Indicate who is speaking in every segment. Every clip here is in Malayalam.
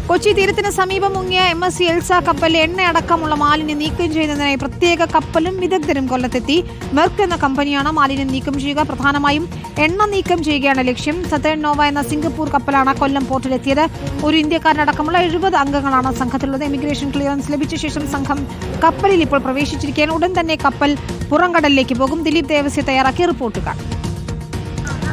Speaker 1: കൊച്ചി തീരത്തിന് സമീപം മുങ്ങിയ MSC എൽസ കപ്പലിൽ എണ്ണയടക്കമുള്ള മാലിന്യം നീക്കം ചെയ്യുന്നതിനായി പ്രത്യേക കപ്പലും വിദഗ്ധരും കൊല്ലത്തെത്തി. മെർക്ക് എന്ന കമ്പനിയാണ് മാലിന്യം നീക്കം ചെയ്യുക. പ്രധാനമായും എണ്ണ നീക്കം ചെയ്യുകയാണ് ലക്ഷ്യം. സതേൺ നോവ എന്ന സിംഗപ്പൂർ കപ്പലാണ് കൊല്ലം പോർട്ടിലെത്തിയത്. ഒരു ഇന്ത്യക്കാരനടക്കമുള്ള 70 അംഗങ്ങളാണ് സംഘത്തിലുള്ളത്. ഇമിഗ്രേഷൻ ക്ലിയറൻസ് ലഭിച്ച ശേഷം സംഘം കപ്പലിൽ ഇപ്പോൾ പ്രവേശിച്ചിരിക്കുകയാണ്. ഉടൻ തന്നെ കപ്പൽ പുറംകടലിലേക്ക് പോകും. ദിലീപ് ദേവസ്യ തയ്യാറാക്കിയ റിപ്പോർട്ടുകൾ.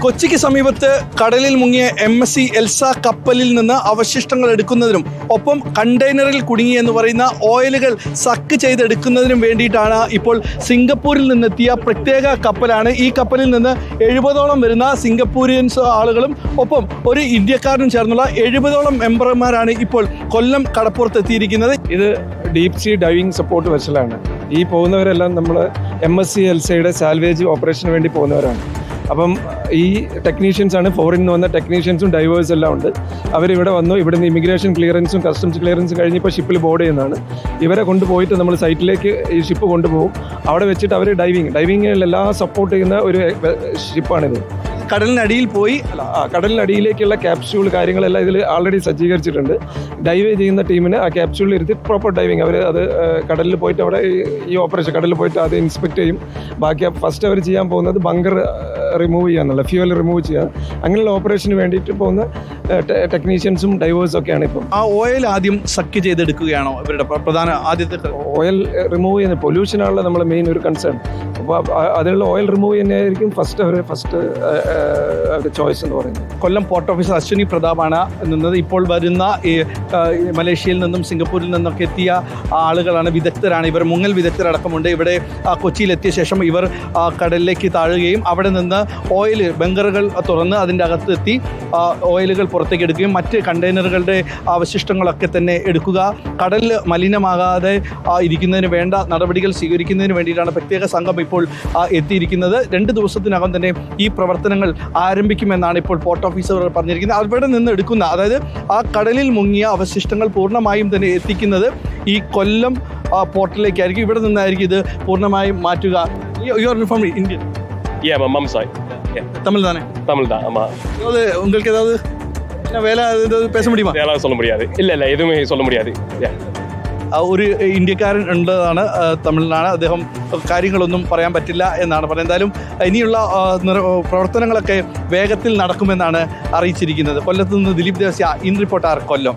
Speaker 2: കൊച്ചിക്ക് സമീപത്ത് കടലിൽ മുങ്ങിയ MSC എൽസ കപ്പലിൽ നിന്ന് അവശിഷ്ടങ്ങൾ എടുക്കുന്നതിനും ഒപ്പം കണ്ടെയ്നറിൽ കുടുങ്ങിയെന്ന് പറയുന്ന ഓയിലുകൾ സക്ക് ചെയ്തെടുക്കുന്നതിനും വേണ്ടിയിട്ടാണ് ഇപ്പോൾ സിംഗപ്പൂരിൽ നിന്നെത്തിയ പ്രത്യേക കപ്പലാണ്. ഈ കപ്പലിൽ നിന്ന് 70ഓളം വരുന്ന സിംഗപ്പൂരിയൻസ് ആളുകളും ഒപ്പം ഒരു ഇന്ത്യക്കാരനും ചേർന്നുള്ള 70ഓളം മെമ്പർമാരാണ് ഇപ്പോൾ കൊല്ലം കടപ്പുറത്തെത്തിയിരിക്കുന്നത്.
Speaker 3: ഇത് ഡീപ് സീ ഡൈവിംഗ് സപ്പോർട്ട് വെസലാണ്. ഈ പോകുന്നവരെല്ലാം നമ്മൾ MSC എൽസയുടെ സാൽവേജ് ഓപ്പറേഷന് വേണ്ടി പോകുന്നവരാണ്. അപ്പം ഈ ടെക്നീഷ്യൻസ് ആണ്, ഫോറിൻ നിന്ന് വന്ന ടെക്നീഷ്യൻസും ഡൈവേഴ്സ് എല്ലാം ഉണ്ട്. അവരിവിടെ വന്നു. ഇവിടുന്ന് ഇമിഗ്രേഷൻ ക്ലിയറൻസും കസ്റ്റംസ് ക്ലിയറൻസും കഴിഞ്ഞപ്പോൾ ഷിപ്പിൽ ബോർഡ് ചെയ്യുന്നതാണ്. ഇവരെ കൊണ്ടുപോയിട്ട് നമ്മൾ സൈറ്റിലേക്ക് ഈ ഷിപ്പ് കൊണ്ടുപോകും. അവിടെ വെച്ചിട്ട് അവർ ഡൈവിങ്ങിലെല്ലാം സപ്പോർട്ട് ചെയ്യുന്ന ഒരു ഷിപ്പാണിത്.
Speaker 2: കടലിനടിയിൽ പോയി
Speaker 3: കടലിനടിയിലേക്കുള്ള ക്യാപ്സ്യൂൾ കാര്യങ്ങളെല്ലാം ഇതിൽ ആൾറെഡി സജ്ജീകരിച്ചിട്ടുണ്ട്. ഡൈവ് ചെയ്യുന്ന ടീമിന് ആ ക്യാപ്സ്യൂളിൽ ഇരുത്തി പ്രോപ്പർ ഡൈവിങ് അവർ അത് കടലിൽ പോയിട്ട് അവിടെ ഈ ഓപ്പറേഷൻ കടലിൽ പോയിട്ട് അത് ഇൻസ്പെക്ട് ചെയ്യും. ബാക്കി ഫസ്റ്റ് അവർ ചെയ്യാൻ പോകുന്നത് ബങ്കർ റിമൂവ് ചെയ്യാന്നുള്ള ഫ്യൂവൽ റിമൂവ് ചെയ്യുക. അങ്ങനെയുള്ള ഓപ്പറേഷന് വേണ്ടിയിട്ട് പോകുന്ന ടെക്നീഷ്യൻസും ഡൈവേഴ്സും ഒക്കെയാണ് ഇപ്പം.
Speaker 2: ആ ഓയിൽ ആദ്യം സക്ക് ചെയ്തെടുക്കുകയാണോ ഇവരുടെ പ്രധാന ആദ്യത്തെ?
Speaker 3: ഓയിൽ റിമൂവ് ചെയ്യുന്ന പൊല്യൂഷനാണല്ലോ നമ്മളെ മെയിൻ ഒരു കൺസേൺ. അപ്പോൾ അതിലുള്ള ഓയിൽ റിമൂവ് ചെയ്യുന്നതായിരിക്കും ഫസ്റ്റ് ചോയ്സ് എന്ന് പറയുന്നത്.
Speaker 2: കൊല്ലം പോർട്ട് ഓഫീസർ അശ്വിനി പ്രതാപാണ് നിന്നത്. ഇപ്പോൾ വരുന്ന മലേഷ്യയിൽ നിന്നും സിംഗപ്പൂരിൽ നിന്നൊക്കെ എത്തിയ ആളുകളാണ്, വിദഗ്ധരാണ്. ഇവർ മുങ്ങൽ വിദഗ്ധരടക്കമുണ്ട്. ഇവിടെ കൊച്ചിയിലെത്തിയ ശേഷം ഇവർ കടലിലേക്ക് താഴുകയും അവിടെ നിന്ന് ഓയിൽ ബങ്കറുകൾ തുറന്ന് അതിൻ്റെ അകത്തെത്തി ഓയിലുകൾ പുറത്തേക്ക് എടുക്കുകയും മറ്റ് കണ്ടെയ്നറുകളുടെ അവശിഷ്ടങ്ങളൊക്കെ തന്നെ എടുക്കുക, കടലിൽ മലിനമാകാതെ ഇരിക്കുന്നതിന് വേണ്ട നടപടികൾ സ്വീകരിക്കുന്നതിന് വേണ്ടിയിട്ടാണ് പ്രത്യേക സംഘം ഇപ്പോൾ എത്തിയിരിക്കുന്നത്. 2 ദിവസത്തിനകം തന്നെ ഈ പ്രവർത്തനങ്ങൾ ആരംഭിക്കുമെന്നാണ് ഇപ്പോൾ പോർട്ട് ഓഫീസർ പറഞ്ഞിരിക്കുന്നത്. അവിടെ നിന്ന് എടുക്കുന്ന, അതായത് ആ കടലിൽ മുങ്ങിയ അവശിഷ്ടങ്ങൾ പൂർണ്ണമായും തന്നെ എത്തിക്കുന്നത് ഈ കൊല്ലം പോർട്ടിലേക്കായിരിക്കും. ഇവിടെ നിന്നായിരിക്കും ഇത് പൂർണ്ണമായും മാറ്റുക. You are from India?
Speaker 4: Yeah, my mom's side. Yeah.
Speaker 2: Tamil தானே?
Speaker 4: Tamil தான், ஆமா.
Speaker 2: உங்களுக்கு ஏதாவது வேலை பேச முடியுமா?
Speaker 4: வேலை சொல்ல முடியாது. இல்ல எதுவுமே சொல்ல முடியாது.
Speaker 2: ഒരു ഇന്ത്യക്കാരൻ ഉള്ളതാണ്, തമിഴിലാണ്. അദ്ദേഹം കാര്യങ്ങളൊന്നും പറയാൻ പറ്റില്ല എന്നാണ് പറയുന്നത്. എന്തായാലും ഇനിയുള്ള പ്രവർത്തനങ്ങളൊക്കെ വേഗത്തിൽ നടക്കുമെന്നാണ് അറിയിച്ചിരിക്കുന്നത്. കൊല്ലത്ത് നിന്ന് Dileep Devasya, in reporter, Kollam.